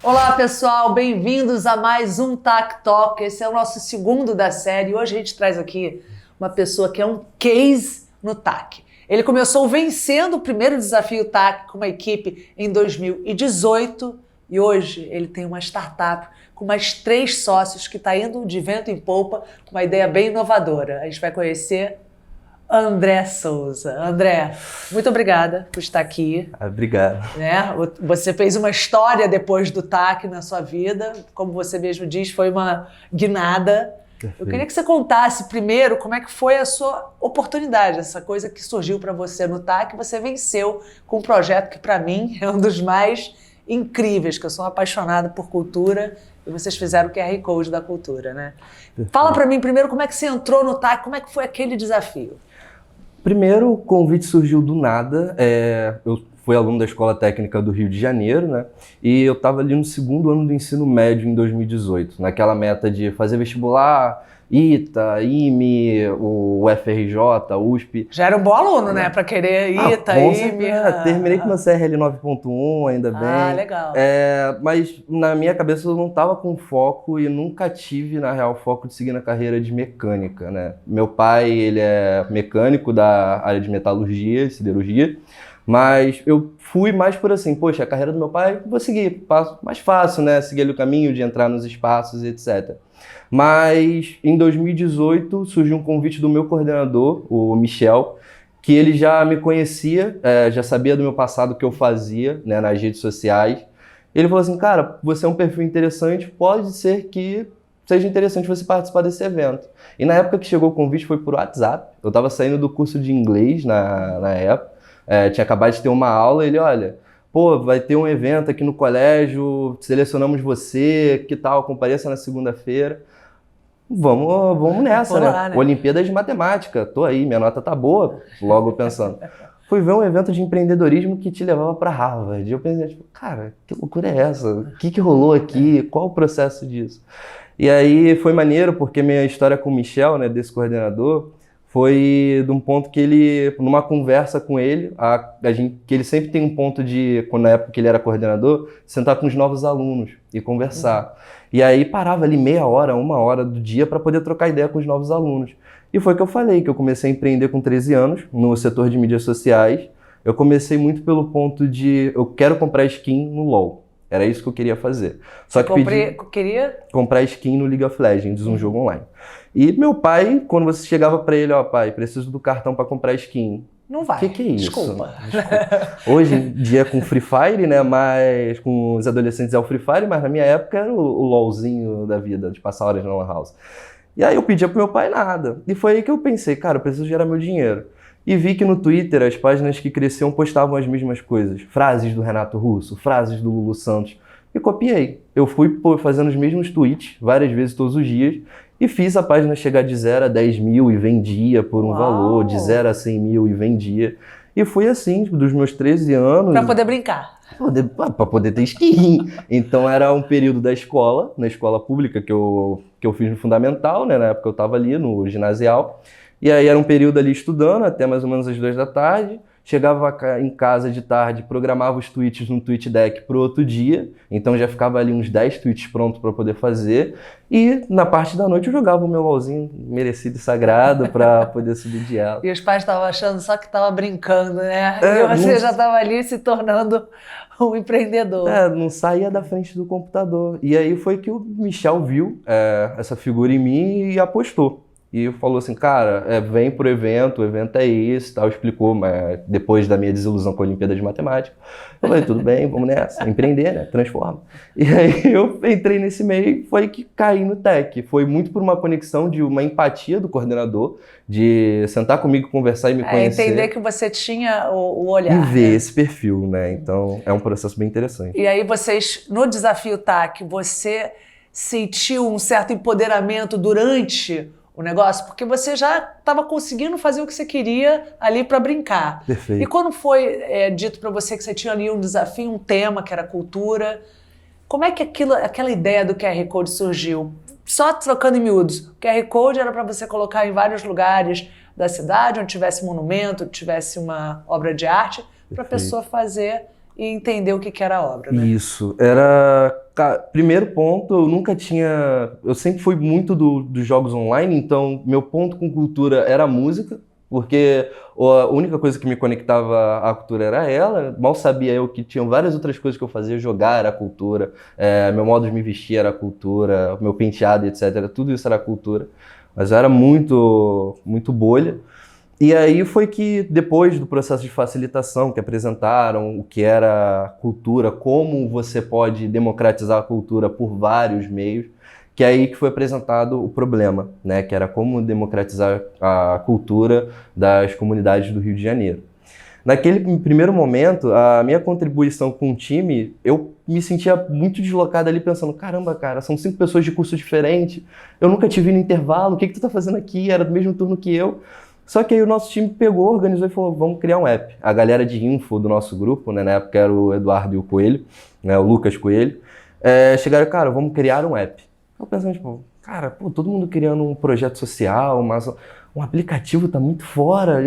Olá, pessoal, bem-vindos a mais um TAC Talk. Esse é o nosso segundo da série. Hoje a gente traz aqui uma pessoa que é um case no TAC. Ele começou vencendo o primeiro desafio TAC com uma equipe em 2018 e hoje ele tem uma startup com mais 3 sócios que está indo de vento em polpa com uma ideia bem inovadora. A gente vai conhecer André Souza. André, muito obrigada por estar aqui. Obrigado. Você fez uma história depois do TAC na sua vida, como você mesmo diz, foi uma guinada. Perfeito. Eu queria que você contasse primeiro como é que foi a sua oportunidade, essa coisa que surgiu para você no TAC, você venceu com um projeto que para mim é um dos mais incríveis, que eu sou apaixonada por cultura e vocês fizeram o QR Code da cultura, né? Perfeito. Fala para mim primeiro como é que você entrou no TAC, como é que foi aquele desafio? Primeiro, o convite surgiu do nada. Eu fui aluno da Escola Técnica do Rio de Janeiro, né? E eu estava ali no segundo ano do ensino médio em 2018, naquela meta de fazer vestibular, ITA, IME, o FRJ, USP. Já era um bom aluno, né? Para querer ITA, IME. Terminei com uma CRL 9.1, ainda bem. Ah, legal. Mas na minha cabeça eu não estava com foco e nunca tive, na real, foco de seguir na carreira de mecânica, né? Meu pai, ele é mecânico da área de metalurgia, siderurgia. Mas eu fui mais por assim, poxa, a carreira do meu pai, vou seguir, mais fácil, né? Seguir ali o caminho de entrar nos espaços, etc. Mas em 2018 surgiu um convite do meu coordenador, o Michel, que ele já me conhecia, já sabia do meu passado, o que eu fazia, né, nas redes sociais. Ele falou assim, cara, você é um perfil interessante, pode ser que seja interessante você participar desse evento. E na época que chegou o convite foi por WhatsApp, eu estava saindo do curso de inglês na época, tinha acabado de ter uma aula, ele, olha, pô, vai ter um evento aqui no colégio, selecionamos você, que tal, compareça na segunda-feira. Vamos nessa, né? Olimpíadas de Matemática, tô aí, minha nota tá boa, logo pensando. Fui ver um evento de empreendedorismo que te levava para Harvard. Eu pensei, tipo, cara, que loucura é essa? O que rolou aqui? Qual o processo disso? E aí foi maneiro, porque minha história com o Michel, né, desse coordenador, foi de um ponto que ele, numa conversa com ele, que ele sempre tem um ponto de, na época que ele era coordenador, sentar com os novos alunos e conversar. E aí parava ali meia hora, 1 hora do dia para poder trocar ideia com os novos alunos. E foi o que eu falei, que eu comecei a empreender com 13 anos, no setor de mídias sociais. Eu comecei muito pelo ponto de, eu quero comprar skin no LoL. Era isso que eu queria fazer. Só que queria comprar skin no League of Legends, um jogo online. E meu pai, quando você chegava para ele, ó, pai, preciso do cartão para comprar skin. Não vai. O que é isso? Desculpa. Hoje em dia com Free Fire, né, mas com os adolescentes é o Free Fire, mas na minha época era o LOLzinho da vida, de passar horas na Lan House. E aí eu pedia pro meu pai nada. E foi aí que eu pensei, cara, eu preciso gerar meu dinheiro. E vi que no Twitter as páginas que cresciam postavam as mesmas coisas. Frases do Renato Russo, frases do Lulu Santos. E copiei. Eu fui fazendo os mesmos tweets várias vezes todos os dias e fiz a página chegar de 0 a 10 mil e vendia por um valor, de 0 a 100 mil e vendia. E fui assim, dos meus 13 anos... Para poder brincar. Para poder ter skin. Então era um período da escola, na escola pública que eu fiz no fundamental, né? Na época eu estava ali no ginasial. E aí era um período ali estudando, até mais ou menos às 2 da tarde. Chegava em casa de tarde, programava os tweets no tweet deck pro outro dia. Então já ficava ali uns 10 tweets prontos para poder fazer. E na parte da noite eu jogava o meu LOLzinho merecido e sagrado para poder subir de ela. E os pais estavam achando só que estava brincando, né? E você já estava ali se tornando um empreendedor. Não saía da frente do computador. E aí foi que o Michel viu essa figura em mim e apostou. E falou assim, cara, vem pro evento, o evento é esse, tal, explicou, mas depois da minha desilusão com a Olimpíada de Matemática. Eu falei, tudo bem, vamos nessa, empreender, né, transforma. E aí eu entrei nesse meio, foi que caí no tech. Foi muito por uma conexão de uma empatia do coordenador, de sentar comigo, conversar e me conhecer. Entender que você tinha o olhar. E ver esse perfil, né, então é um processo bem interessante. E aí vocês, no desafio TAC, você sentiu um certo empoderamento durante o negócio, porque você já estava conseguindo fazer o que você queria ali para brincar. Perfeito. E quando foi dito para você que você tinha ali um desafio, um tema, que era cultura, como é que aquela ideia do QR Code surgiu? Só trocando em miúdos, o QR Code era para você colocar em vários lugares da cidade, onde tivesse monumento, onde tivesse uma obra de arte, para a pessoa fazer e entender o que era a obra, né? Isso, era Primeiro ponto, eu sempre fui muito dos jogos online, então meu ponto com cultura era a música, porque a única coisa que me conectava à cultura era ela. Mal sabia eu que tinham várias outras coisas que eu fazia. Jogar era cultura, meu modo de me vestir era cultura, meu penteado, etc. Tudo isso era cultura, mas eu era muito, muito bolha. E aí foi que, depois do processo de facilitação, que apresentaram o que era cultura, como você pode democratizar a cultura por vários meios, que é aí que foi apresentado o problema, né? Que era como democratizar a cultura das comunidades do Rio de Janeiro. Naquele primeiro momento, a minha contribuição com o time, eu me sentia muito deslocado ali, pensando, caramba, cara, são 5 pessoas de curso diferente, eu nunca te vi no intervalo, o que tu tá fazendo aqui? Era do mesmo turno que eu. Só que aí o nosso time pegou, organizou e falou, vamos criar um app. A galera de info do nosso grupo, né, na época era o Eduardo e o Coelho, né, o Lucas Coelho, chegaram, cara, vamos criar um app. Eu pensando, tipo, cara, pô, todo mundo criando um projeto social, mas um aplicativo tá muito fora.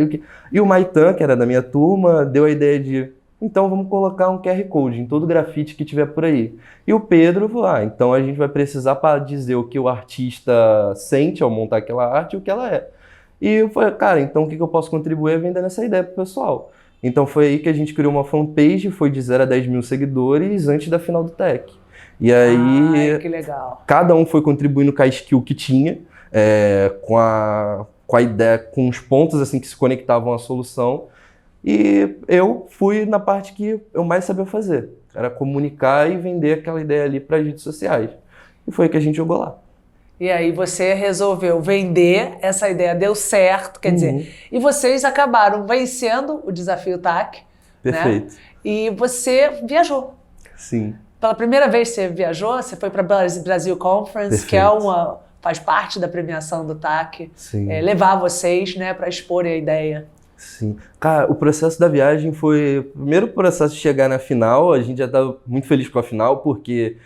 E o Maitan, que era da minha turma, deu a ideia de, então vamos colocar um QR Code em todo grafite que tiver por aí. E o Pedro falou, então a gente vai precisar para dizer o que o artista sente ao montar aquela arte e o que ela é. E eu falei, cara, então o que eu posso contribuir vendendo essa ideia pro pessoal? Então foi aí que a gente criou uma fanpage, foi de 0 a 10 mil seguidores antes da final do Tech. E aí, que legal. Cada um foi contribuindo com a skill que tinha, com a ideia, com os pontos assim que se conectavam à solução. E eu fui na parte que eu mais sabia fazer, era comunicar e vender aquela ideia ali para as redes sociais. E foi aí que a gente jogou lá. E aí você resolveu vender, essa ideia deu certo, quer dizer, e vocês acabaram vencendo o Desafio TAC. Perfeito. Né? E você viajou. Sim. Pela primeira vez você viajou, você foi para a Brasil Conference, Perfeito. que faz parte da premiação do TAC, levar vocês, né, para exporem a ideia. Sim. Cara, o processo da viagem foi... O primeiro processo de chegar na final, a gente já estava muito feliz com a final, porque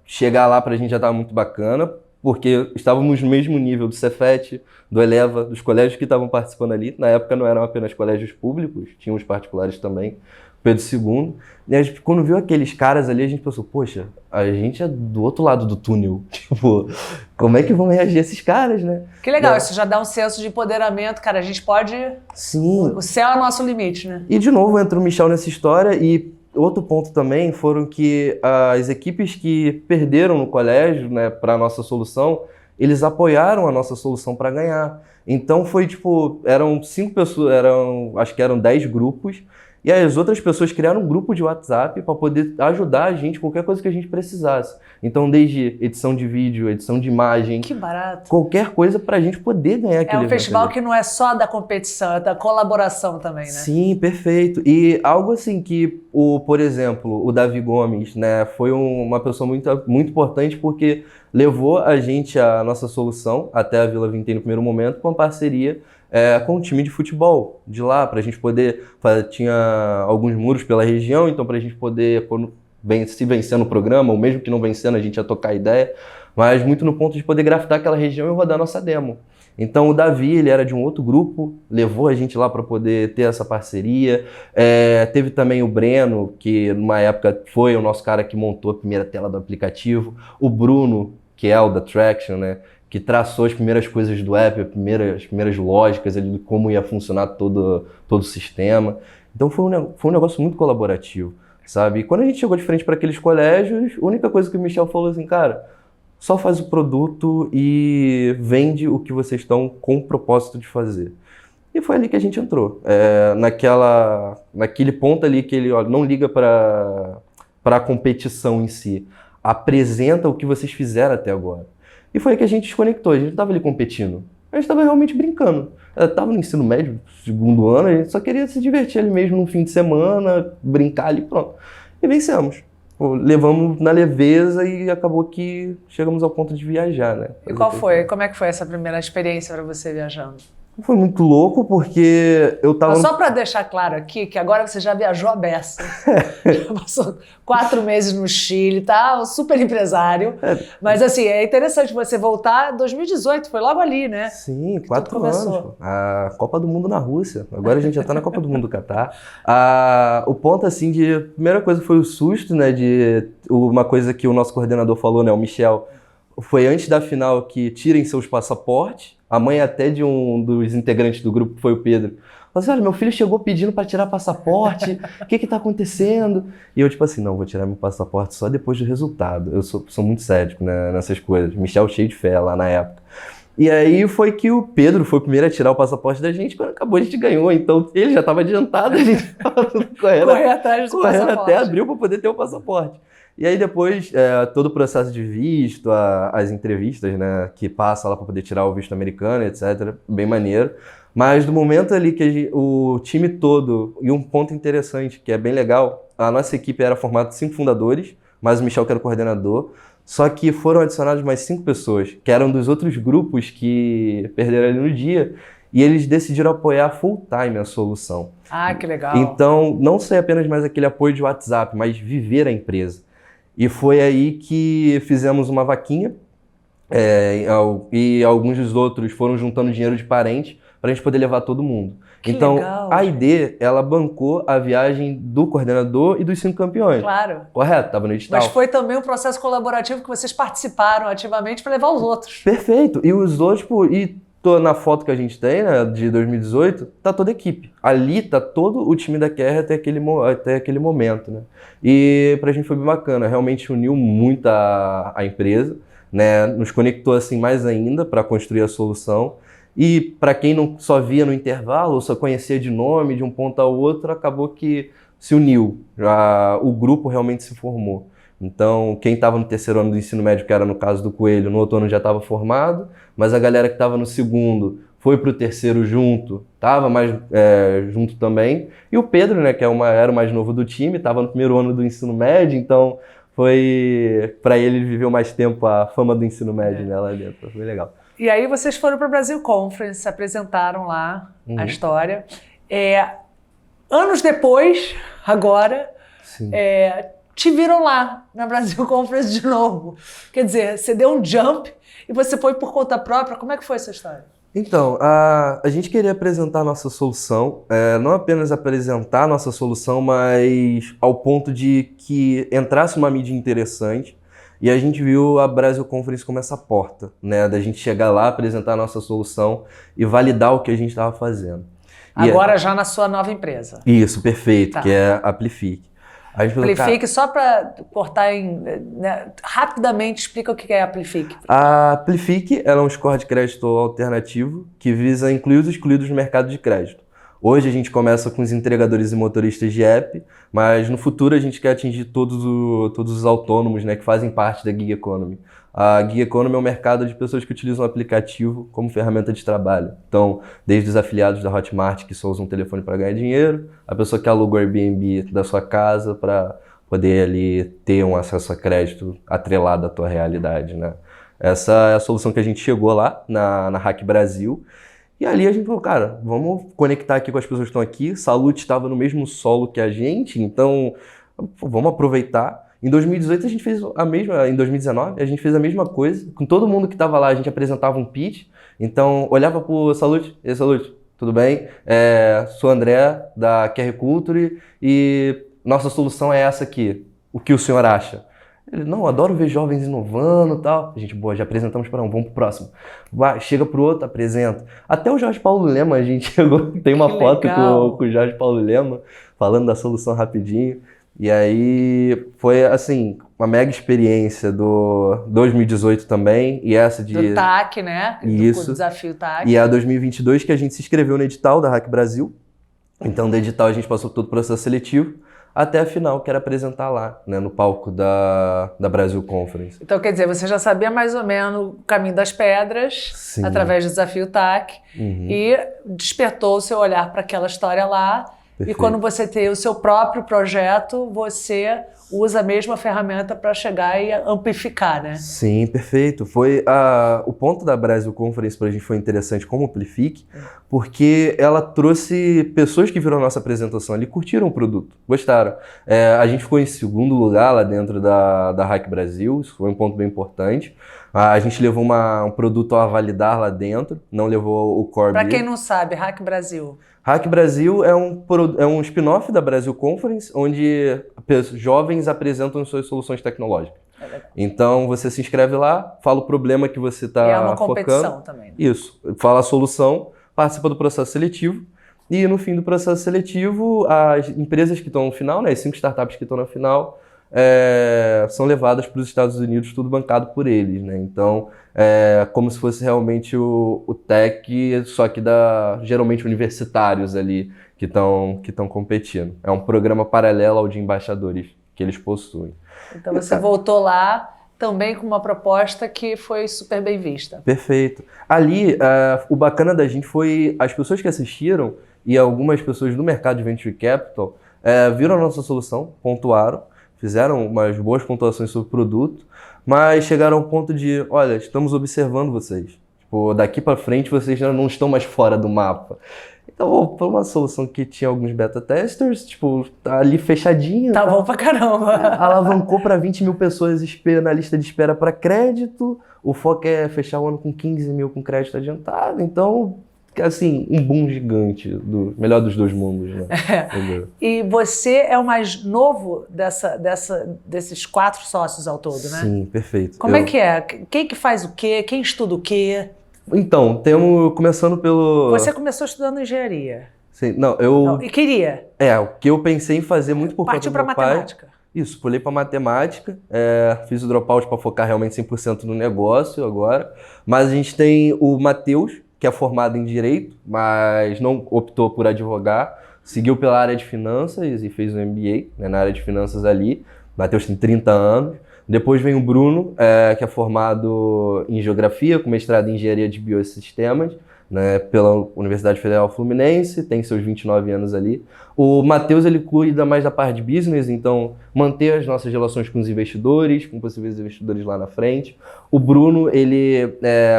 chegar lá pra gente já estava muito bacana, porque estávamos no mesmo nível do Cefet, do Eleva, dos colégios que estavam participando ali. Na época não eram apenas colégios públicos, tinham os particulares também, Pedro II. E a gente, quando viu aqueles caras ali, a gente pensou, poxa, a gente é do outro lado do túnel. Tipo, como é que vão reagir esses caras, né? Que legal, isso já dá um senso de empoderamento, cara. A gente pode... Sim. O céu é o nosso limite, né? E de novo entra o Michel nessa história e... Outro ponto também foram que as equipes que perderam no colégio, né, para a nossa solução, eles apoiaram a nossa solução para ganhar. Então foi tipo, eram 5 pessoas, acho que eram 10 grupos, e as outras pessoas criaram um grupo de WhatsApp para poder ajudar a gente, qualquer coisa que a gente precisasse. Então desde edição de vídeo, edição de imagem, que barato. Qualquer coisa para a gente poder ganhar aquele evento. É um festival que não é só da competição, é da colaboração também, né? Sim, perfeito. E algo assim que, por exemplo, o Davi Gomes, né, foi uma pessoa muito, muito importante porque levou a gente, a nossa solução, até a Vila Vintém no primeiro momento, com uma parceria com um time de futebol de lá, para a gente poder... Tinha alguns muros pela região, então para a gente poder, se vencer no programa, ou mesmo que não vencendo, a gente ia tocar a ideia, mas muito no ponto de poder grafitar aquela região e rodar a nossa demo. Então o Davi, ele era de um outro grupo, levou a gente lá para poder ter essa parceria. Teve também o Breno, que numa época foi o nosso cara que montou a primeira tela do aplicativo. O Bruno, que é o da Traction, né, que traçou as primeiras coisas do app, as primeiras lógicas, como ia funcionar todo o sistema. Então foi um negócio muito colaborativo, sabe? E quando a gente chegou de frente para aqueles colégios, a única coisa que o Michel falou assim, cara, só faz o produto e vende o que vocês estão com o propósito de fazer. E foi ali que a gente entrou. Naquele ponto ali que ele não liga para a competição em si, apresenta o que vocês fizeram até agora. E foi aí que a gente desconectou, a gente não estava ali competindo, a gente estava realmente brincando. Estava no ensino médio, segundo ano, a gente só queria se divertir ali mesmo no fim de semana, brincar ali, pronto. E vencemos. Levamos na leveza e acabou que chegamos ao ponto de viajar, né? E como é que foi essa primeira experiência para você viajando? Foi muito louco porque eu tava... Mas só para deixar claro aqui, que agora você já viajou a beça. Já passou 4 meses no Chile, tá? Um super empresário. Mas assim, é interessante você voltar em 2018, foi logo ali, né? Sim, Que 4 tudo anos. começou. A Copa do Mundo na Rússia. Agora a gente já tá na Copa do Mundo do Catar. O ponto, assim, de... Primeira coisa foi o susto, né? De uma coisa que o nosso coordenador falou, né? O Michel. Foi antes da final que tirem seus passaportes. A mãe até de um dos integrantes do grupo, que foi o Pedro, falou assim, olha, meu filho chegou pedindo para tirar passaporte, o que tá acontecendo? E eu tipo assim, não, vou tirar meu passaporte só depois do resultado. Eu sou muito cético, né, nessas coisas. Michel cheio de fé lá na época. E aí foi que o Pedro foi o primeiro a tirar o passaporte da gente, quando acabou a gente ganhou. Então ele já estava adiantado, a gente estava correndo Atrás do passaporte. até abril para poder ter o passaporte. E aí depois, todo o processo de visto, as entrevistas, né, que passa lá para poder tirar o visto americano, etc. Bem maneiro. Mas do momento ali que o time todo, e um ponto interessante, que é bem legal, a nossa equipe era formada de 5 fundadores, mas o Michel que era o coordenador, só que foram adicionadas mais 5 pessoas, que eram dos outros grupos que perderam ali no dia, e eles decidiram apoiar full time a solução. Ah, que legal. Então, não ser apenas mais aquele apoio de WhatsApp, mas viver a empresa. E foi aí que fizemos uma vaquinha, e alguns dos outros foram juntando dinheiro de parente para a gente poder levar todo mundo. Que então, legal, a ID, ela bancou a viagem do coordenador e dos 5 campeões. Claro. Correto, estava no edital. Mas foi também um processo colaborativo que vocês participaram ativamente para levar os outros. Perfeito. E os outros, na foto que a gente tem, né, de 2018, tá toda a equipe. Ali tá todo o time da QR até aquele momento, né? E pra gente foi bem bacana, realmente uniu muito a empresa, né? Nos conectou assim mais ainda para construir a solução. E para quem não só via no intervalo, ou só conhecia de nome, de um ponto ao outro, acabou que se uniu. O grupo realmente se formou. Então, quem estava no terceiro ano do ensino médio, que era no caso do Coelho, no outro ano já estava formado, mas a galera que estava no segundo foi para o terceiro junto, estava mais junto também. E o Pedro, né, que era o mais novo do time, estava no primeiro ano do ensino médio, então foi para ele viveu mais tempo a fama do ensino médio, né, lá dentro. Foi legal. E aí vocês foram para o Brasil Conference, apresentaram lá a história. Anos depois, agora, te viram lá na Brasil Conference de novo. Quer dizer, você deu um jump e você foi por conta própria. Como é que foi essa história? Então, a gente queria apresentar a nossa solução, não apenas apresentar a nossa solução, mas ao ponto de que entrasse uma mídia interessante. E a gente viu a Brasil Conference como essa porta, né? Da gente chegar lá, apresentar a nossa solução e validar o que a gente estava fazendo. Agora já na sua nova empresa. Isso, perfeito, Tá. que é a Amplifique. Amplifique, só para cortar rapidamente, explica o que é a Amplifique. A Amplifique é um score de crédito alternativo que visa incluir os excluídos no mercado de crédito. Hoje a gente começa com os entregadores e motoristas de app, mas no futuro a gente quer atingir todos os autônomos, né, que fazem parte da Gig Economy. A Gig Economy é um mercado de pessoas que utilizam o aplicativo como ferramenta de trabalho. Então, desde os afiliados da Hotmart que só usam o telefone para ganhar dinheiro, a pessoa que aluga o Airbnb da sua casa para poder ali ter um acesso a crédito atrelado à tua realidade, né? Essa é a solução que a gente chegou lá na Hack Brasil. E ali a gente falou, cara, vamos conectar aqui com as pessoas que estão aqui. Salute estava no mesmo solo que a gente, então vamos aproveitar. Em 2018 a gente fez em 2019 a gente fez a mesma coisa. Com todo mundo que estava lá a gente apresentava um pitch. Então olhava pro Salute, e Salute, tudo bem? Sou André da QR Culture e nossa solução é essa aqui. O que o senhor acha? Ele, não, adoro ver jovens inovando e tal. A gente, boa, já apresentamos para um, vamos pro próximo. Vai, chega pro outro, apresenta. Até o Jorge Paulo Lema, a gente chegou, tem uma foto com o Jorge Paulo Lema, falando da solução rapidinho. E aí foi, assim, uma mega experiência do 2018 também. E essa de... Do TAC, né? Isso. Do desafio TAC. E a 2022 que a gente se inscreveu no edital da Hack Brasil. Então, do edital a gente passou por todo o processo seletivo. Até a final, que era apresentar lá, né, no palco da Brasil Conference. Então, quer dizer, você já sabia mais ou menos o caminho das pedras, Sim. através do desafio TAC, e despertou o seu olhar para aquela história lá. Perfeito. E quando você tem o seu próprio projeto, você usa a mesma ferramenta para chegar e amplificar, né? Sim, perfeito. O ponto da Brasil Conference para a gente foi interessante como Amplifique, porque ela trouxe pessoas que viram a nossa apresentação ali, curtiram o produto, gostaram. A gente ficou em segundo lugar lá dentro da Hack Brasil, isso foi um ponto bem importante. A gente levou um produto a validar lá dentro, não levou o Core Para Build. quem não sabe, Hack Brasil. Hack Brasil é um spin-off da Brasil Conference, onde jovens apresentam suas soluções tecnológicas. Então você se inscreve lá, fala o problema que você está focando. É uma competição também. Né? Isso, fala a solução, participa do processo seletivo e no fim do processo seletivo, as empresas que estão no final, né, as 5 startups que estão na final, são levadas para os Estados Unidos, tudo bancado por eles, né? Então, como se fosse realmente o tech, só que geralmente universitários ali que estão competindo. É um programa paralelo ao de embaixadores que eles possuem. Então você voltou lá também com uma proposta que foi super bem vista. Perfeito. Ali, o bacana da gente foi as pessoas que assistiram e algumas pessoas do mercado de Venture Capital viram a nossa solução, pontuaram, fizeram umas boas pontuações sobre o produto, mas chegaram ao ponto de, olha, estamos observando vocês. Tipo, daqui para frente vocês já não estão mais fora do mapa. Então, foi uma solução que tinha alguns beta testers, tipo, tá ali fechadinho. Tá bom pra caramba. Alavancou para 20 mil pessoas na lista de espera para crédito. O foco é fechar o ano com 15 mil com crédito adiantado. Então, assim, um boom gigante, do melhor dos dois mundos, né? E você é o mais novo desses 4 sócios ao todo, né? Sim, perfeito. Como é que é? Quem que faz o quê? Quem estuda o quê? Então, começando pelo... Você começou estudando engenharia. Sim, não, e queria? O que eu pensei em fazer muito por conta do meu pai... Partiu para matemática. Isso, pulei para matemática, fiz o dropout para focar realmente 100% no negócio agora, mas a gente tem o Matheus, que é formado em Direito, mas não optou por advogar, seguiu pela área de finanças e fez um MBA, né, na área de finanças ali. Matheus tem 30 anos. Depois vem o Bruno, que é formado em Geografia, com mestrado em Engenharia de Biosistemas, né, pela Universidade Federal Fluminense, tem seus 29 anos ali. O Matheus, ele cuida mais da parte de business, então manter as nossas relações com os investidores, com possíveis investidores lá na frente. O Bruno, ele,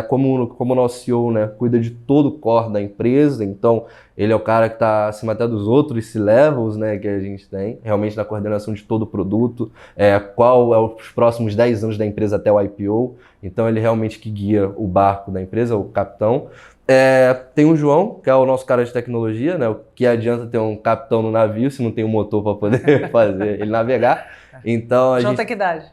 como nosso CEO, né, cuida de todo o core da empresa, então ele é o cara que está acima até dos outros C-levels, né, que a gente tem, realmente na coordenação de todo o produto, qual é os próximos 10 anos da empresa até o IPO, então ele realmente que guia o barco da empresa, o capitão. Tem o João, que é o nosso cara de tecnologia, né? O que adianta ter um capitão no navio se não tem um motor para poder fazer ele navegar. Então, João tem que idade?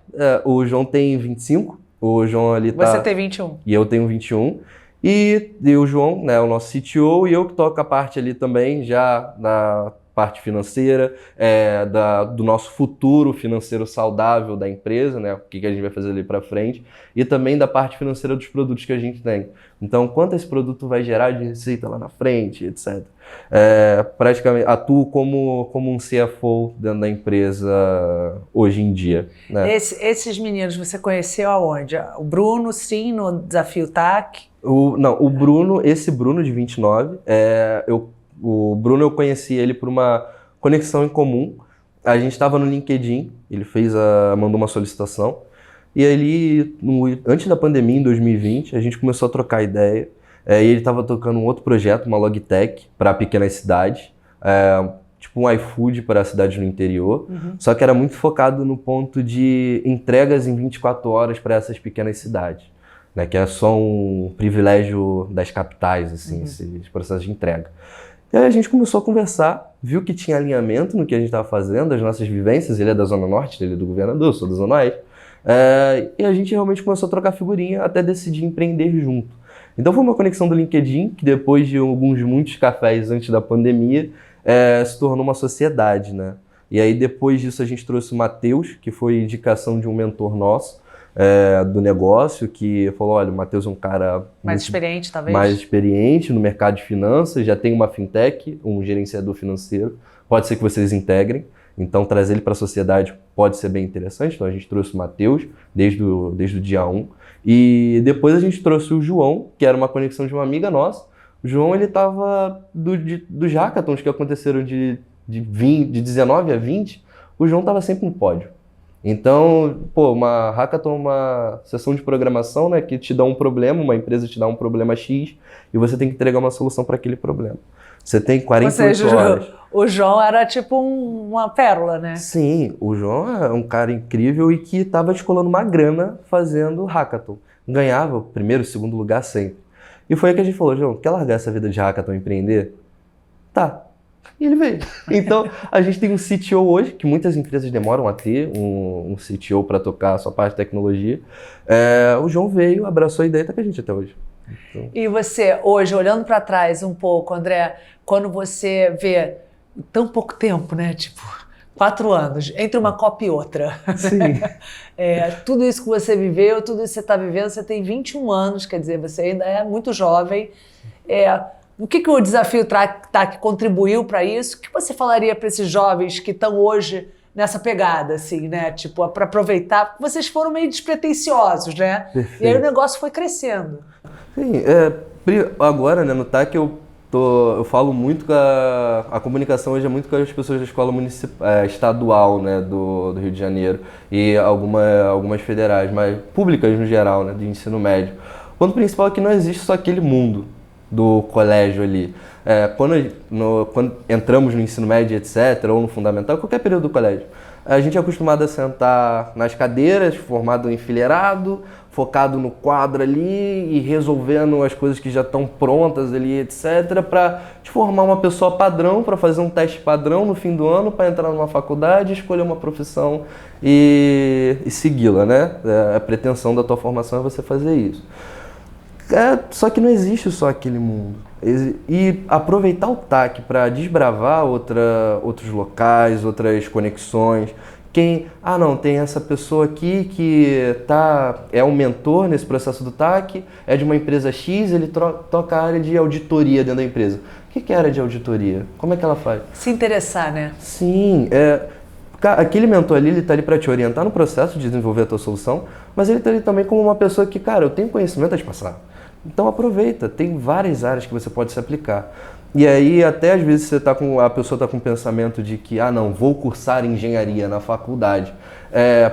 O João tem 25, o João ali tá... Você tem 21. E eu tenho 21. E o João, né, o nosso CTO, e eu que toco a parte ali também, já na parte financeira, do nosso futuro financeiro saudável da empresa, né, o que a gente vai fazer ali para frente, e também da parte financeira dos produtos que a gente tem. Então, quanto esse produto vai gerar de receita lá na frente, etc. Praticamente atuo como um CFO dentro da empresa hoje em dia. Né? Esses meninos você conheceu aonde? O Bruno, sim, no Desafio TAC? O Bruno, esse Bruno de 29, o Bruno eu conheci ele por uma conexão em comum. A gente estava no LinkedIn, ele mandou uma solicitação. E ali, antes da pandemia, em 2020, a gente começou a trocar ideia. E ele estava tocando um outro projeto, uma logtech, para pequenas cidades. Tipo um iFood para cidades no interior. Uhum. Só que era muito focado no ponto de entregas em 24 horas para essas pequenas cidades. Né, que é só um privilégio das capitais, assim, esses processos de entrega. E aí a gente começou a conversar, viu que tinha alinhamento no que a gente estava fazendo, as nossas vivências, ele é da Zona Norte, ele é do governador, eu sou da Zona Oeste, e a gente realmente começou a trocar figurinha até decidir empreender junto. Então foi uma conexão do LinkedIn, que depois de muitos cafés antes da pandemia, se tornou uma sociedade, né? E aí depois disso a gente trouxe o Matheus, que foi indicação de um mentor nosso, do negócio, que falou, olha, o Matheus é um cara mais experiente, talvez? Mais experiente no mercado de finanças, já tem uma fintech, um gerenciador financeiro, pode ser que vocês integrem, então trazer ele para a sociedade pode ser bem interessante, então a gente trouxe o Matheus desde o dia 1, e depois a gente trouxe o João, que era uma conexão de uma amiga nossa. O João, ele estava dos hackathons que aconteceram de 19 a 20, o João estava sempre no pódio. Então, pô, uma hackathon é uma sessão de programação, né, que te dá um problema, uma empresa te dá um problema X e você tem que entregar uma solução para aquele problema. Você tem 48 horas. O João era tipo uma pérola, né? Sim, o João é um cara incrível e que estava descolando uma grana fazendo hackathon. Ganhava o primeiro, segundo lugar sempre. E foi aí que a gente falou, João, quer largar essa vida de hackathon e empreender? Tá. E ele veio. Então, a gente tem um CTO hoje, que muitas empresas demoram a ter, um CTO para tocar a sua parte de tecnologia. O João veio, abraçou a ideia e tá com a gente até hoje. Então... E você, hoje, olhando para trás um pouco, André, quando você vê tão pouco tempo, né? Tipo, 4 anos, entre uma Copa e outra. Sim. Tudo isso que você viveu, tudo isso que você está vivendo, você tem 21 anos, quer dizer, você ainda é muito jovem. O que o Desafio TAC contribuiu para isso? O que você falaria para esses jovens que estão hoje nessa pegada, assim, né? Tipo, para aproveitar, porque vocês foram meio despretensiosos, né? Perfeito. E aí o negócio foi crescendo. Sim, agora, né, no TAC eu falo muito que a comunicação hoje é muito com as pessoas da escola estadual, né, do Rio de Janeiro e algumas federais, mas públicas no geral, né, de ensino médio. O ponto principal é que não existe só aquele mundo do colégio ali. Quando entramos no ensino médio, etc., ou no fundamental, qualquer período do colégio, a gente é acostumado a sentar nas cadeiras, formado enfileirado, focado no quadro ali e resolvendo as coisas que já estão prontas ali, etc., para te formar uma pessoa padrão, para fazer um teste padrão no fim do ano, para entrar numa faculdade, escolher uma profissão e segui-la, né? A pretensão da tua formação é você fazer isso. Só que não existe só aquele mundo. E aproveitar o TAC para desbravar outros locais, outras conexões. Tem essa pessoa aqui que é um mentor nesse processo do TAC, é de uma empresa X, ele toca a área de auditoria dentro da empresa. O que é a área de auditoria? Como é que ela faz? Se interessar, né? Sim, aquele mentor ali, ele está ali para te orientar no processo de desenvolver a tua solução, mas ele está ali também como uma pessoa que, cara, eu tenho conhecimento a te passar. Então aproveita, tem várias áreas que você pode se aplicar. E aí até às vezes a pessoa está com o pensamento de que, não, vou cursar engenharia na faculdade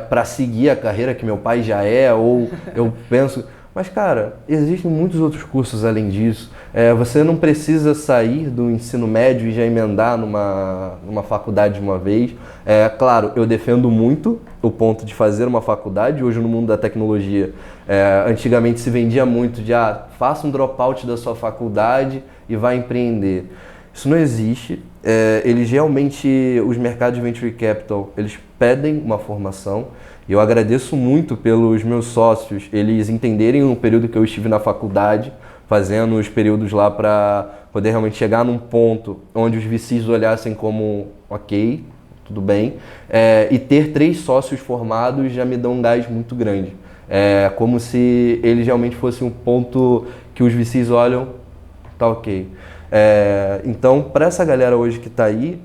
para seguir a carreira que meu pai já ou eu penso... Mas, cara, existem muitos outros cursos além disso. Você não precisa sair do ensino médio e já emendar numa faculdade de uma vez. Claro, eu defendo muito o ponto de fazer uma faculdade. Hoje, no mundo da tecnologia, antigamente se vendia muito de faça um dropout da sua faculdade e vai empreender. Isso não existe. Eles realmente, os mercados de Venture Capital, eles pedem uma formação. Eu agradeço muito pelos meus sócios, eles entenderem o período que eu estive na faculdade, fazendo os períodos lá para poder realmente chegar num ponto onde os VCs olhassem como, ok, tudo bem, e ter 3 sócios formados já me dá um gás muito grande. Como se eles realmente fossem um ponto que os VCs olham, tá ok. Então, para essa galera hoje que está aí,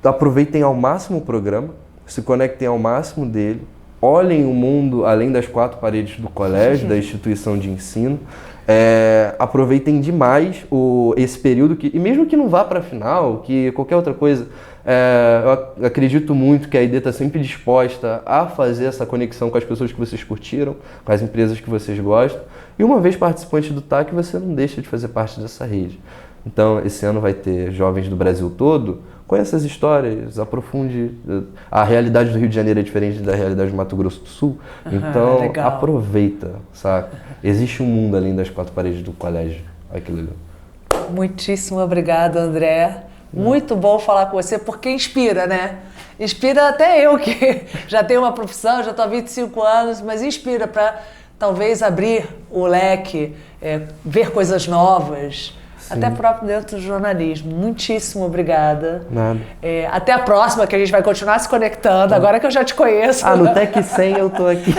aproveitem ao máximo o programa, se conectem ao máximo dele, olhem o mundo além das 4 paredes do colégio, da instituição de ensino, aproveitem demais esse período, e mesmo que não vá para a final, que qualquer outra coisa, eu acredito muito que a ID está sempre disposta a fazer essa conexão com as pessoas que vocês curtiram, com as empresas que vocês gostam, e uma vez participante do TAC, você não deixa de fazer parte dessa rede. Então, esse ano vai ter jovens do Brasil todo. Conheça as histórias, aprofunde. A realidade do Rio de Janeiro é diferente da realidade do Mato Grosso do Sul. Então, legal. Aproveita, saca? Existe um mundo além das 4 paredes do colégio. Olha que legal. Muitíssimo obrigada, André. Muito bom falar com você, porque inspira, né? Inspira até eu, que já tenho uma profissão, já estou há 25 anos, mas inspira para talvez abrir o leque, ver coisas novas. Sim. Até próprio dentro do jornalismo. Muitíssimo obrigada. Nada. Até a próxima, que a gente vai continuar se conectando, agora que eu já te conheço. No Tech 100 eu tô aqui.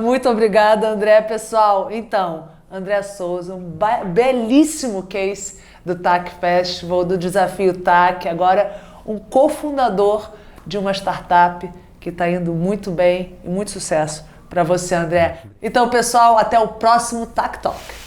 Muito obrigada, André. Pessoal, então, André Souza, um belíssimo case do TAC Festival, do Desafio TAC, agora um cofundador de uma startup que está indo muito bem e muito sucesso para você, André. Então, pessoal, até o próximo TAC Talk.